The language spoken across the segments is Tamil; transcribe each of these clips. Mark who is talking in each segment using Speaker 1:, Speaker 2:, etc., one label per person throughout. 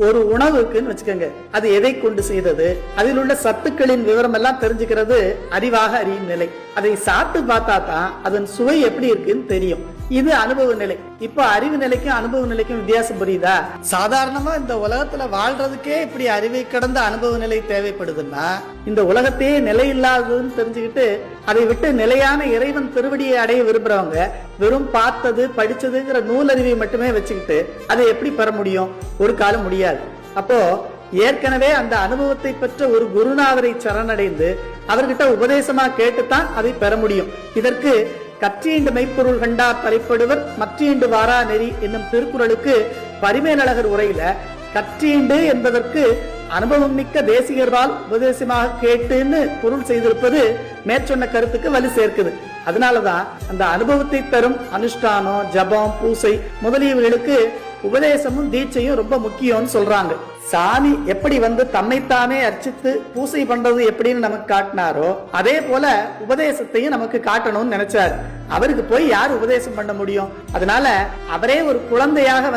Speaker 1: ஒரு உணவுக்குன்னு வச்சுக்கோங்க, அது எதை கொண்டு செய்தது, அதில் உள்ள சத்துக்களின் விவரம் எல்லாம் தெரிஞ்சுக்கிறது அறிவாக அறியும் நிலை. அதை சாப்பிட்டு பார்த்தா தான் அதன் சுவை எப்படி இருக்குன்னு தெரியும். இது அனுபவ நிலை. இப்ப அறிவு நிலைக்கும் அனுபவ நிலைக்கும் வித்தியாசம் புரியுதா? சாதாரணமா இந்த உலகத்துல வாழ்றதுக்கே இப்படி அறிவை கடந்த அனுபவ நிலை தேவைப்படுதுன்னா, இந்த உலகத்தையே நிலை இல்லாததுன்னு தெரிஞ்சுக்கிட்டு அதை விட்டு நிலையான இறைவன் திருவடியை அடைய விரும்புறவங்க வெறும் பார்த்தது படிச்சதுங்கிற நூலறிவை மட்டுமே வச்சுக்கிட்டு அதை எப்படி பெற முடியும்? ஒரு காலம் முடியாது. அப்போ ஏற்கனவே அந்த அனுபவத்தை பெற்ற ஒரு குருநாதரை சரணடைந்து அவர்கிட்ட உபதேசமா கேட்டுத்தான் அதை பெற முடியும். இதற்கு கற்றீண்டு மெய்ப்பொருள் கண்டார் தலைப்படுவர் மற்றீண்டு வாரா நெறி என்னும் திருக்குறளுக்கு பரிமேலழகர் உரையில கற்றீண்டு என்பதற்கு அனுபவம் மிக்க தேசிகர்வால் உபதேசமாக கேட்டுன்னு பொருள் செய்திருப்பது மேற்சொன்ன கருத்துக்கு வலு சேர்க்குது. அதனாலதான் அந்த அனுபவத்தை தரும் அனுஷ்டானம், ஜபம், பூசை முதலியவர்களுக்கு உபதேசமும் தீட்சையும் ரொம்ப முக்கியம்னு சொல்றாங்க. சாமி எப்படி தன்னைத்தானே அர்ச்சித்து பூசை பண்றது எப்படின்னு நமக்கு காட்டினாரோ அதே போல உபதேசத்தையும் நமக்கு காட்டணும்னு நினைச்சாரு. அவருக்கு போய் யார் உபதேசம் பண்ண முடியும்? அதனால அவரே ஒரு குழந்தையாக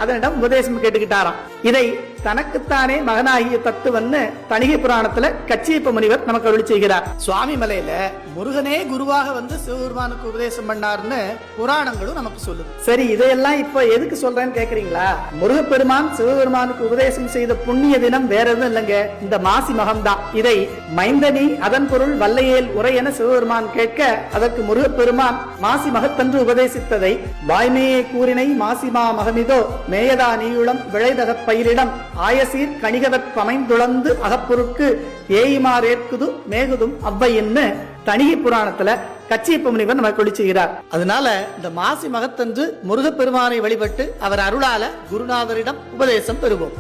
Speaker 1: அதனிடம் உபதேசம் கேட்டுக்கிட்டாராம். இதை தனக்குத்தானே மகனாகிய தத்துவன்னு தணிகை புராணத்துல கச்சியப்ப முனிவர் நமக்கு அருளி செய்கிறார். சுவாமி மலையில முருகனே குருவாக சிவபெருமானுக்கு உபதேசம் பண்ணார்னு புராணங்களும் நமக்கு சொல்லுது. சரி, இதையெல்லாம் இப்ப எதுக்கு சொல்றேன்னு கேக்குறீங்களா? முருகப்பெருமான் சிவபெருமானுக்கு உபதேசம் செய்த புண்ணிய தினம் வேற எதுவும் இல்லைங்க, இந்த மாசி மகம்தான். இதை மைந்தனி அதன் பொருள் வல்லையேல் உரை என சிவபெருமான் கேட்க அதற்கு முருகப்பெருமான் மாசி மகத்தன்று உபதேசித்ததை வாய்மையே கூறினை மாசிமா மகமிதோ மேயதா நீயுளம் விளைதக பயிரிடம் ஆயசீர் கணிகவற் பமைந்துளந்து அகப்பொருட்கு ஏய்மார் ஏற்குது மேகுதும் அவ்வைன்னு தணிகை புராணத்துல கச்சியப்ப முனிவர் நமக்கு ஒளி செய்கிறார். அதனால இந்த மாசி மகத்தன்று முருகப்பெருமானை வழிபட்டு அவர் அருளால குருநாதரிடம் உபதேசம் பெறுவோம்.